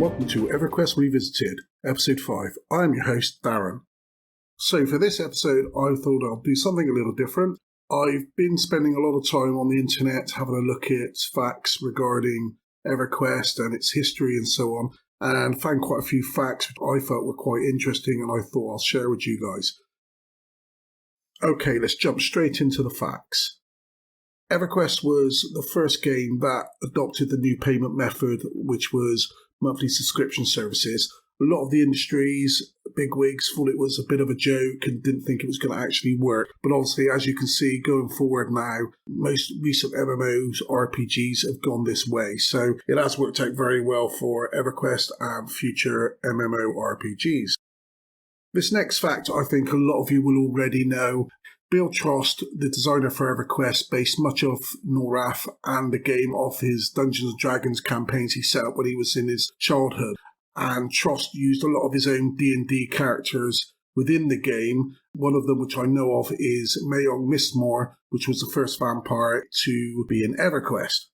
welcome to Everquest Revisited, Episode 5. I'm your host, Darren. So for this episode, I thought I'll do something a little different. I've been spending a lot of time on the internet having a look at facts regarding Everquest and its history and so on, and found quite a few facts which I felt were quite interesting and I thought I'll share with you guys. Okay, let's jump straight into the facts. Everquest was the first game that adopted the new payment method, which was monthly subscription services. A lot of the industry's bigwigs thought it was a bit of a joke and didn't think it was going to actually work. But obviously, as you can see, going forward now, most recent MMOs, RPGs have gone this way. So it has worked out very well for Everquest and future MMORPGs. This next fact, I think a lot of you will already know. Bill Trost, the designer for Everquest, based much of Norrath and the game off his Dungeons & Dragons campaigns he set up when he was in his childhood. And Trost used a lot of his own D&D characters within the game. One of them, which I know of, is Mayong Mistmore, which was the first vampire to be in Everquest.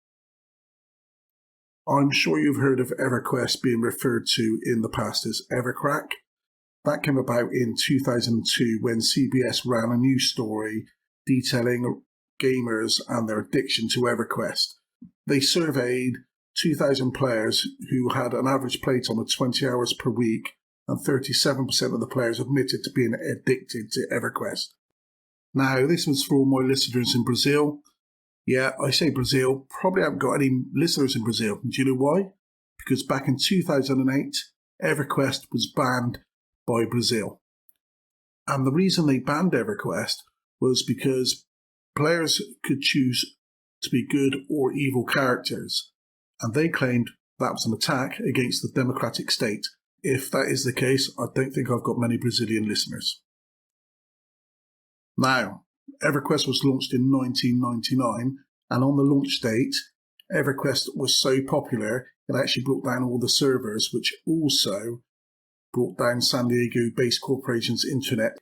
I'm sure you've heard of Everquest being referred to in the past as Evercrack. That came about in 2002 when CBS ran a news story detailing gamers and their addiction to Everquest. They surveyed 2,000 players who had an average playtime of 20 hours per week, and 37% of the players admitted to being addicted to Everquest. Now, this was for all my listeners in Brazil. Yeah, I say Brazil, probably haven't got any listeners in Brazil. Do you know why? Because back in 2008, Everquest was banned by Brazil. And the reason they banned Everquest was because players could choose to be good or evil characters, and they claimed that was an attack against the democratic state. If that is the case, I don't think I've got many Brazilian listeners. Now, Everquest was launched in 1999, and on the launch date, Everquest was so popular it actually brought down all the servers, which also brought down San Diego-based corporations' internet.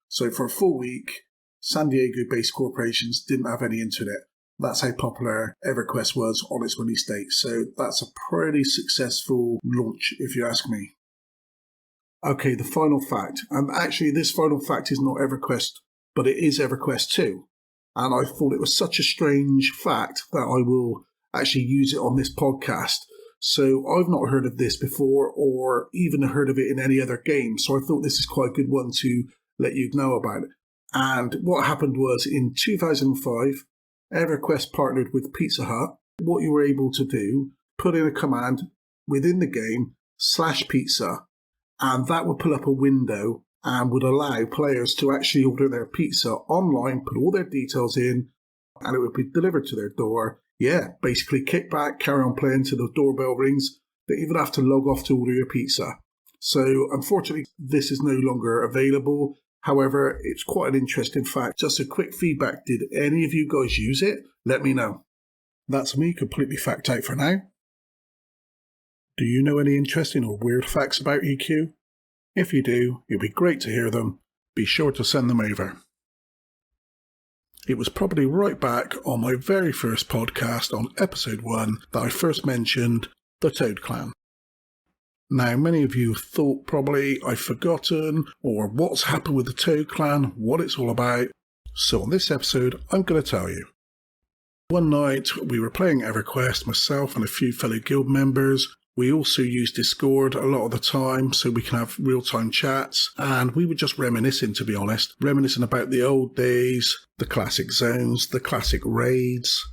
So for a full week, San Diego-based corporations didn't have any internet. That's how popular Everquest was on its release date. So that's a pretty successful launch, if you ask me. Okay, the final fact. And actually, this final fact is not Everquest, but it is Everquest 2. And I thought it was such a strange fact that I will actually use it on this podcast. So I've not heard of this before or even heard of it in any other game. So I thought this is quite a good one to let you know about it. And what happened was in 2005, Everquest partnered with Pizza Hut. What you were able to do, put in a command within the game, /pizza, and that would pull up a window and would allow players to actually order their pizza online, put all their details in, and it would be delivered to their door. Yeah, basically kick back, carry on playing till the doorbell rings. They even have to log off to order your pizza. So unfortunately, this is no longer available. However, it's quite an interesting fact. Just a quick feedback. Did any of you guys use it? Let me know. That's me completely fact out for now. Do you know any interesting or weird facts about EQ? If you do, it'd be great to hear them. Be sure to send them over. It was probably right back on my very first podcast on episode 1 that I first mentioned the Toad Clan. Now, many of you thought probably I've forgotten or what's happened with the Toad Clan, what it's all about. So on this episode, I'm going to tell you. One night, we were playing Everquest, myself and a few fellow guild members. We also use Discord a lot of the time so we can have real-time chats, and we were just reminiscing, to be honest. Reminiscing about the old days, the classic zones, the classic raids.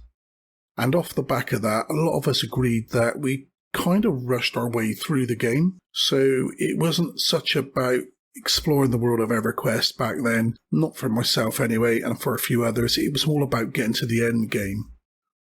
And off the back of that, a lot of us agreed that we kind of rushed our way through the game. So it wasn't such about exploring the world of Everquest back then, not for myself anyway, and for a few others. It was all about getting to the end game.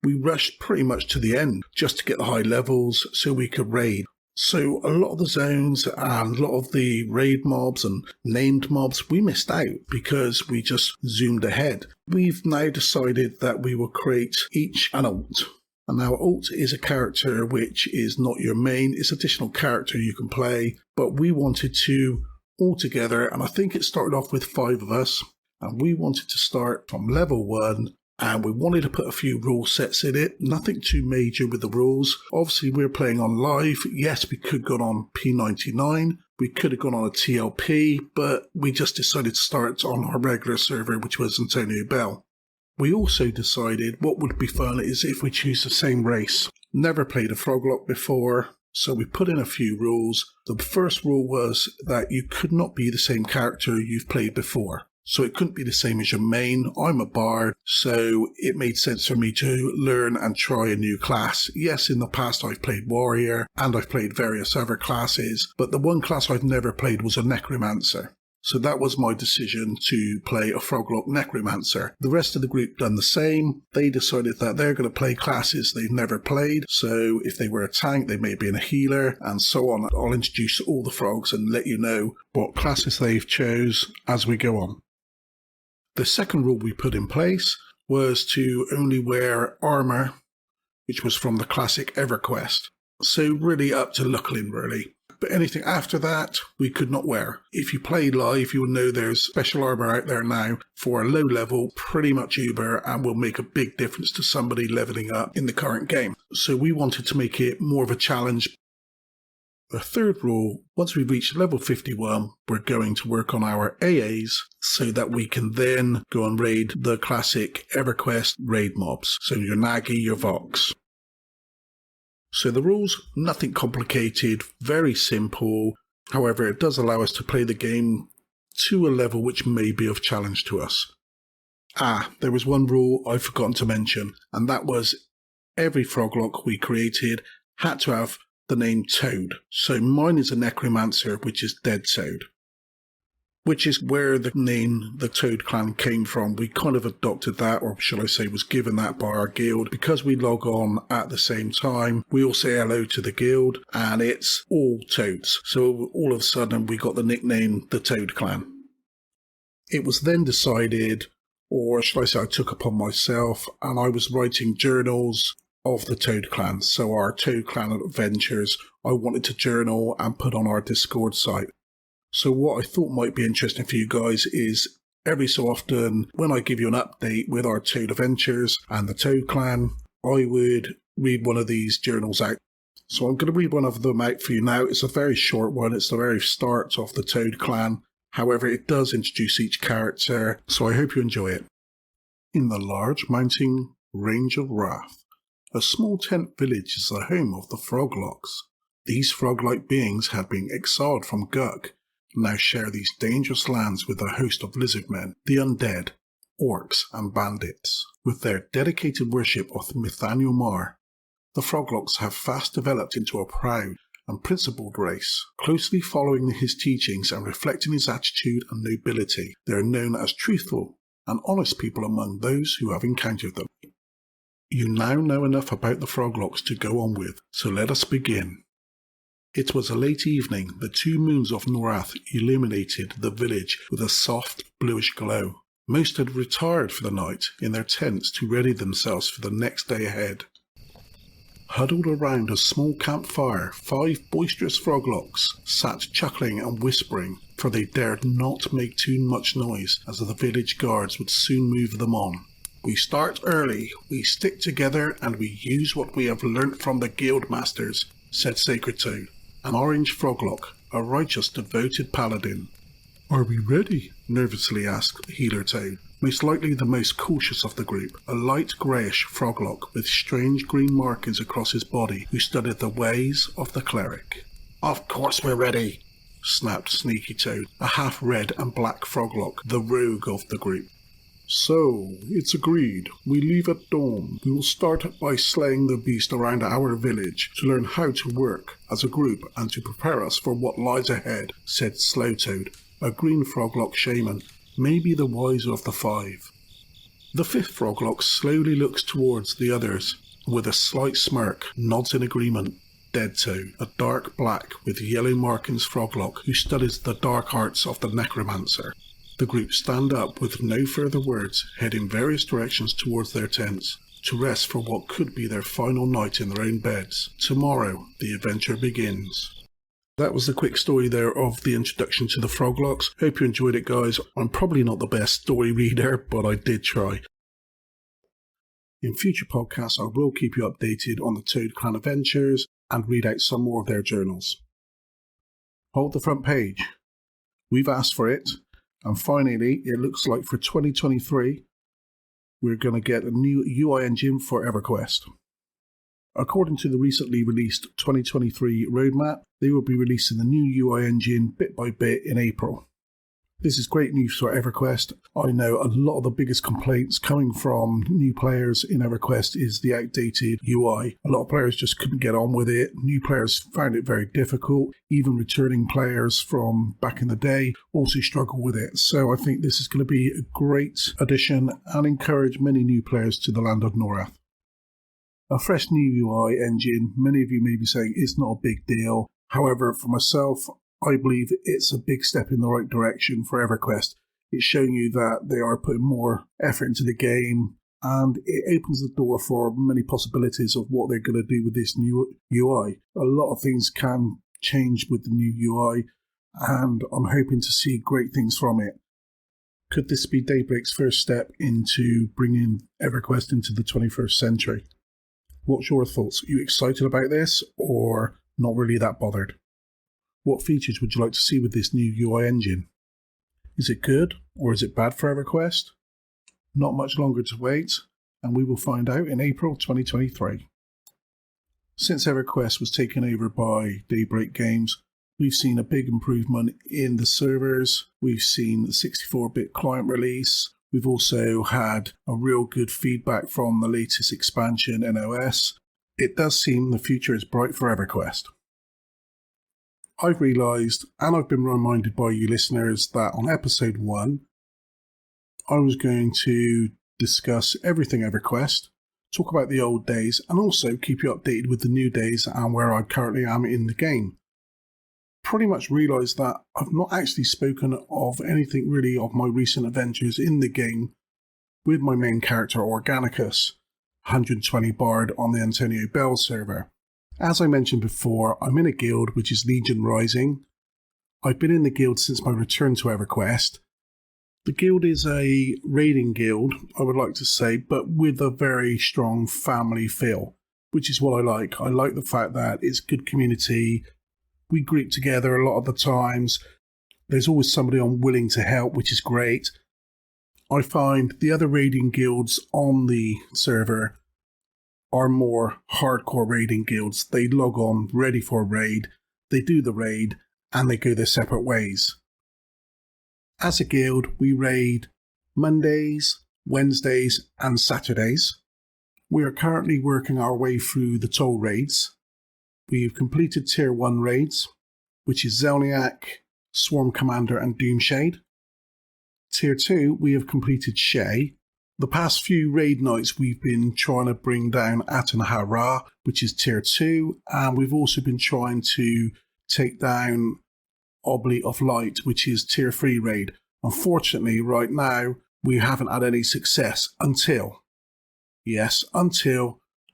We rushed pretty much to the end just to get the high levels so we could raid. So a lot of the zones and a lot of the raid mobs and named mobs, we missed out because we just zoomed ahead. We've now decided that we will create each an alt. And now alt is a character which is not your main, it's an additional character you can play. But we wanted to all together, and I think it started off with 5 of us, and we wanted to start from level 1 and we wanted to put a few rule sets in it, nothing too major with the rules. Obviously we're playing on live. Yes, we could have gone on P99, we could have gone on a TLP, but we just decided to start on our regular server, which was Antonio Bell. We also decided what would be fun is if we choose the same race. Never played a Froglock before, so we put in a few rules. The first rule was that you could not be the same character you've played before. So it couldn't be the same as your main. I'm a bard, so it made sense for me to learn and try a new class. Yes, in the past I've played warrior and I've played various other classes, but the one class I've never played was a necromancer. So that was my decision to play a Froglock necromancer. The rest of the group done the same. They decided that they're going to play classes they've never played. So if they were a tank, they may have been a healer and so on. I'll introduce all the frogs and let you know what classes they've chose as we go on. The second rule we put in place was to only wear armour, which was from the classic Everquest. So really up to Lucklin, really. But anything after that, we could not wear. If you play live, you'll know there's special armour out there now for a low level, pretty much uber, and will make a big difference to somebody leveling up in the current game. So we wanted to make it more of a challenge. The third rule, once we reach level 51, we're going to work on our AAs so that we can then go and raid the classic Everquest raid mobs. So your Nagi, your Vox. So the rules, nothing complicated, very simple. However, it does allow us to play the game to a level which may be of challenge to us. There was one rule I've forgotten to mention, and that was every Froglock we created had to have the name Toad. So mine is a necromancer, which is Dead Toad, which is where the name the Toad clan came from. We kind of adopted that, or shall I say was given that by our guild. Because we log on at the same time, we all say hello to the guild, and it's all Toads. So all of a sudden we got the nickname the Toad clan. It was then decided, or shall I say I took upon myself, and I was writing journals of the Toad clan. So our Toad clan adventures, I wanted to journal and put on our Discord site. So what I thought might be interesting for you guys is every so often when I give you an update with our Toad adventures and the Toad clan, I would read one of these journals out. So I'm going to read one of them out for you now. It's a very short one. It's the very start of the Toad clan. However, it does introduce each character, so I hope you enjoy it. In the large mountain range of Wrath, a small tent village is the home of the Froglocks. These frog-like beings had been exiled from Guk, now share these dangerous lands with a host of lizardmen, the undead, orcs and bandits. With their dedicated worship of Nathaniel Mar, the Froglocks have fast developed into a proud and principled race. Closely following his teachings and reflecting his attitude and nobility, they are known as truthful and honest people among those who have encountered them. You now know enough about the Froglocks to go on with, so let us begin. It was a late evening. The 2 moons of Norath illuminated the village with a soft, bluish glow. Most had retired for the night in their tents to ready themselves for the next day ahead. Huddled around a small campfire, 5 boisterous Froglocks sat chuckling and whispering, for they dared not make too much noise, as the village guards would soon move them on. We start early, we stick together, and we use what we have learnt from the guild masters, said Sacred Toad, an orange Froglock, a righteous, devoted paladin. Are we ready? Nervously asked Healer Toad, most likely the most cautious of the group, a light greyish Froglock with strange green markings across his body, who studied the ways of the cleric. Of course we're ready, snapped Sneaky Toad, a half-red and black Froglock, the rogue of the group. So, it's agreed. We leave at dawn. We will start by slaying the beast around our village to learn how to work as a group and to prepare us for what lies ahead, said Slow Toad, a green Froglock shaman, maybe the wiser of the 5. The 5th Froglock slowly looks towards the others, with a slight smirk, nods in agreement. Dead Toad, a dark black with yellow markings Froglock who studies the dark arts of the necromancer. The group stand up with no further words, head in various directions towards their tents, to rest for what could be their final night in their own beds. Tomorrow, the adventure begins. That was the quick story there of the introduction to the Froglocks. Hope you enjoyed it, guys. I'm probably not the best story reader, but I did try. In future podcasts, I will keep you updated on the Toad Clan adventures and read out some more of their journals. Hold the front page. We've asked for it, and finally, it looks like for 2023, we're going to get a new UI engine for Everquest. According to the recently released 2023 roadmap, they will be releasing the new UI engine bit by bit in April. This is great news for Everquest. I know a lot of the biggest complaints coming from new players in Everquest is the outdated UI. A lot of players just couldn't get on with it. New players found it very difficult. Even returning players from back in the day also struggle with it. So I think this is going to be a great addition and encourage many new players to the land of Norath. A fresh new UI engine, many of you may be saying it's not a big deal. However, for myself, I believe it's a big step in the right direction for Everquest. It's showing you that they are putting more effort into the game, and it opens the door for many possibilities of what they're going to do with this new UI. A lot of things can change with the new UI, and I'm hoping to see great things from it. Could this be Daybreak's first step into bringing Everquest into the 21st century? What's your thoughts? Are you excited about this, or not really that bothered? What features would you like to see with this new UI engine? Is it good or is it bad for Everquest? Not much longer to wait, and we will find out in April 2023. Since Everquest was taken over by Daybreak Games, we've seen a big improvement in the servers. We've seen the 64-bit client release. We've also had a real good feedback from the latest expansion NOS. It does seem the future is bright for Everquest. I've realised, and I've been reminded by you listeners, that on episode 1, I was going to discuss everything Everquest, talk about the old days, and also keep you updated with the new days and where I currently am in the game. Pretty much realised that I've not actually spoken of anything really of my recent adventures in the game with my main character Organicus, 120 Bard on the Antonio Bell server. As I mentioned before, I'm in a guild which is Legion Rising. I've been in the guild since my return to Everquest. The guild is a raiding guild, I would like to say, but with a very strong family feel, which is what I like. I like the fact that it's good community. We group together a lot of the times. There's always somebody on willing to help, which is great. I find the other raiding guilds on the server are more hardcore raiding guilds. They log on ready for a raid, they do the raid, and they go their separate ways. As a guild, we raid Mondays, Wednesdays, and Saturdays. We are currently working our way through the toll raids. We've completed Tier 1 raids, which is Zelniak, Swarm Commander, and Doomshade. Tier 2, we have completed Shay. The past few raid nights we've been trying to bring down Atanahara, which is Tier 2, and we've also been trying to take down Oblate of Light, which is Tier 3 raid. Unfortunately, right now, we haven't had any success until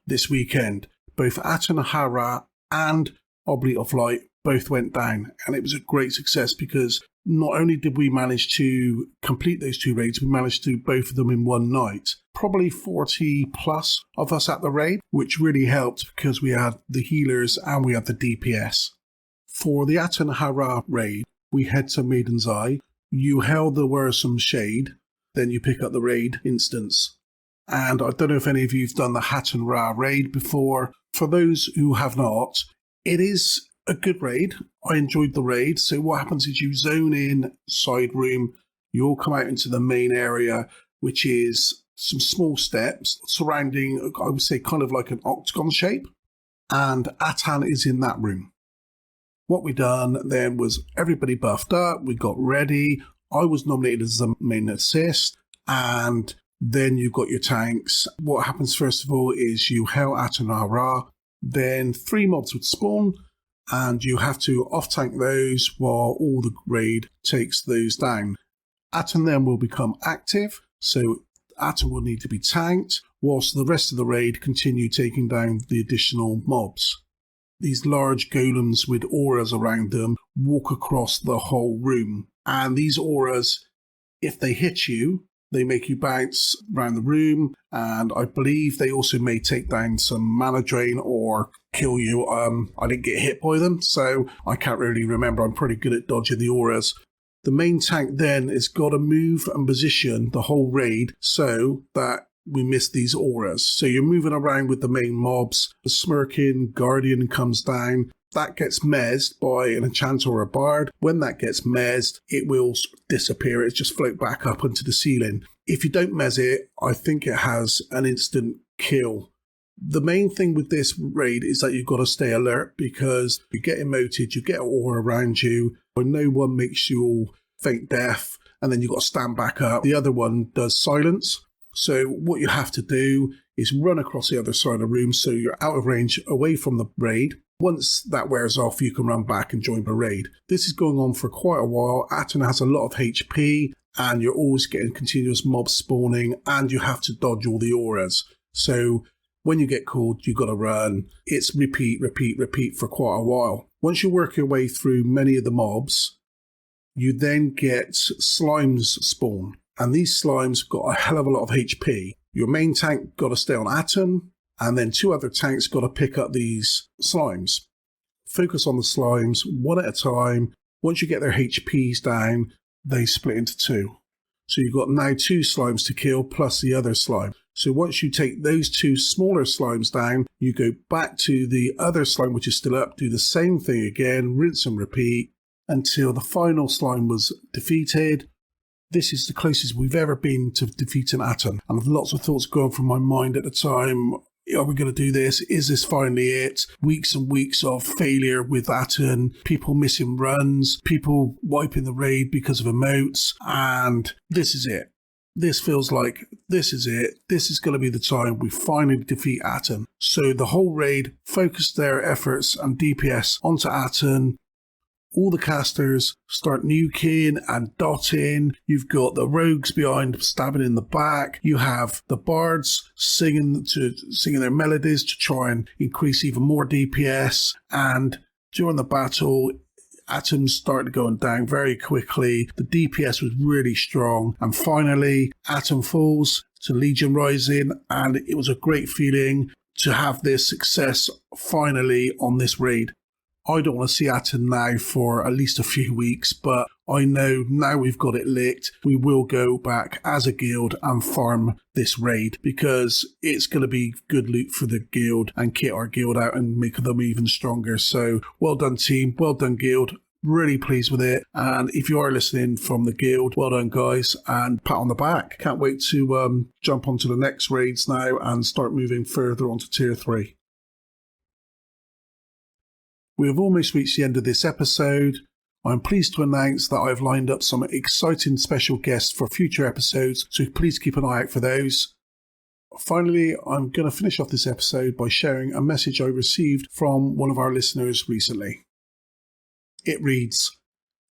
this weekend. Both Atanahara and Oblate of Light both went down, and it was a great success because not only did we manage to complete those two raids, we managed to do both of them in one night. Probably 40 plus of us at the raid, which really helped because we had the healers and we had the DPS. For the Atanahara raid, we head to Maiden's Eye. You held the Wearsome Shade, then you pick up the raid instance. And I don't know if any of you have done the Hatton Ra raid before. For those who have not, it is a good raid. I enjoyed the raid. So what happens is you zone in side room, you all come out into the main area, which is some small steps surrounding, I would say, kind of like an octagon shape. And Atan is in that room. What we done then was everybody buffed up, we got ready. I was nominated as the main assist, and then you've got your tanks. What happens first of all is you hail Atanara, then 3 mobs would spawn, and you have to off-tank those while all the raid takes those down. Atan then will become active, so Atan will need to be tanked, whilst the rest of the raid continue taking down the additional mobs. These large golems with auras around them walk across the whole room, and these auras, if they hit you, They make you bounce around the room, and I believe they also may take down some mana drain or kill you. I didn't get hit by them, so I can't really remember. I'm pretty good at dodging the auras. The main tank then has got to move and position the whole raid so that we miss these auras. So you're moving around with the main mobs. The Smirking Guardian comes down. That gets mezzed by an enchanter or a bard. When that gets mezzed, it will disappear. It just float back up into the ceiling. If you don't mezz it, I think it has an instant kill. The main thing with this raid is that you've got to stay alert because you get emoted, you get aura around you, but no one makes you all faint death, and then you've got to stand back up. The other one does silence. So what you have to do is run across the other side of the room so you're out of range away from the raid. Once that wears off, you can run back and join the raid. This is going on for quite a while. Aten has a lot of HP, and you're always getting continuous mobs spawning, and you have to dodge all the auras. So when you get called, you've got to run. It's repeat, repeat, repeat for quite a while. Once you work your way through many of the mobs, you then get slimes spawn. And these slimes got a hell of a lot of HP. Your main tank got to stay on Aten, and then 2 other tanks got to pick up these slimes. Focus on the slimes one at a time. Once you get their HPs down, they split into 2. So you've got now 2 slimes to kill plus the other slime. So once you take those 2 smaller slimes down, you go back to the other slime which is still up, do the same thing again, rinse and repeat until the final slime was defeated. This is the closest we've ever been to defeating Aten. And lots of thoughts going through my mind at the time. Are we going to do this? Is this finally it? Weeks and weeks of failure with Aten, people missing runs, people wiping the raid because of emotes, and this is it. This feels like this is it. This is going to be the time we finally defeat Aten. So the whole raid focused their efforts and DPS onto Aten. All the casters start nuking and dotting. You've got the rogues behind stabbing in the back. You have the bards singing their melodies to try and increase even more DPS. And during the battle, Aten started going down very quickly. The DPS was really strong. And finally, Aten falls to Legion Rising. And it was a great feeling to have this success finally on this raid. I don't want to see Aten now for at least a few weeks, but I know now we've got it licked, we will go back as a guild and farm this raid because it's going to be good loot for the guild and kit our guild out and make them even stronger. So well done team, well done guild, really pleased with it. And if you are listening from the guild, well done guys, and pat on the back. Can't wait to jump onto the next raids now and start moving further onto tier 3. We have almost reached the end of this episode. I'm pleased to announce that I've lined up some exciting special guests for future episodes, so please keep an eye out for those. Finally, I'm going to finish off this episode by sharing a message I received from one of our listeners recently. It reads,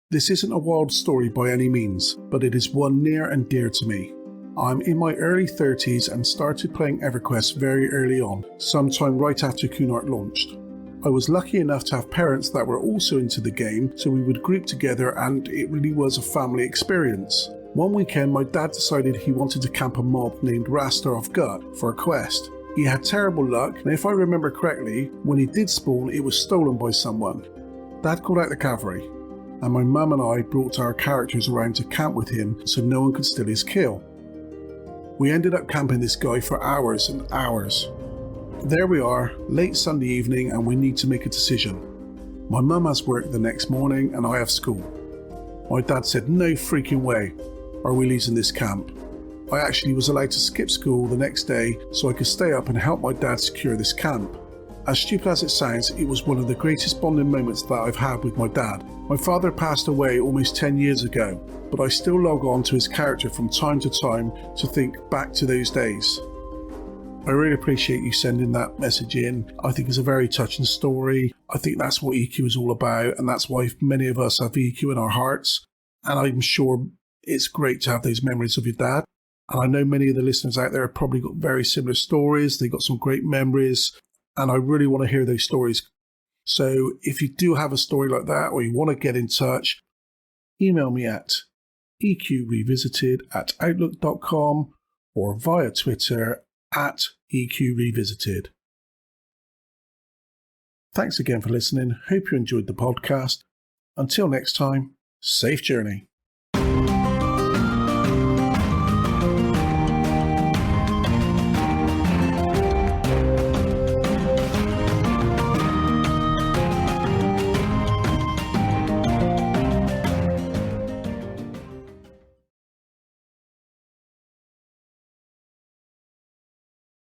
"This isn't a wild story by any means, but it is one near and dear to me. I'm in my early 30s and started playing Everquest very early on, sometime right after Cunard launched. I was lucky enough to have parents that were also into the game, so we would group together and it really was a family experience. One weekend my dad decided he wanted to camp a mob named Raster of Gut for a quest. He had terrible luck, and if I remember correctly, when he did spawn it was stolen by someone. Dad called out the cavalry, and my mum and I brought our characters around to camp with him so no one could steal his kill. We ended up camping this guy for hours and hours. There we are, late Sunday evening, and we need to make a decision. My mum has work the next morning and I have school. My dad said, no freaking way are we losing this camp. I actually was allowed to skip school the next day so I could stay up and help my dad secure this camp. As stupid as it sounds, it was one of the greatest bonding moments that I've had with my dad. My father passed away almost 10 years ago, but I still log on to his character from time to time to think back to those days. I really appreciate you sending that message in. I think it's a very touching story. I think that's what EQ is all about, and that's why many of us have EQ in our hearts. And I'm sure it's great to have those memories of your dad. And I know many of the listeners out there have probably got very similar stories. They've got some great memories, and I really want to hear those stories. So if you do have a story like that, or you want to get in touch, email me at eqrevisited@outlook.com or via Twitter @eqrevisited. Thanks again for listening. Hope you enjoyed the podcast. Until next time, safe journey.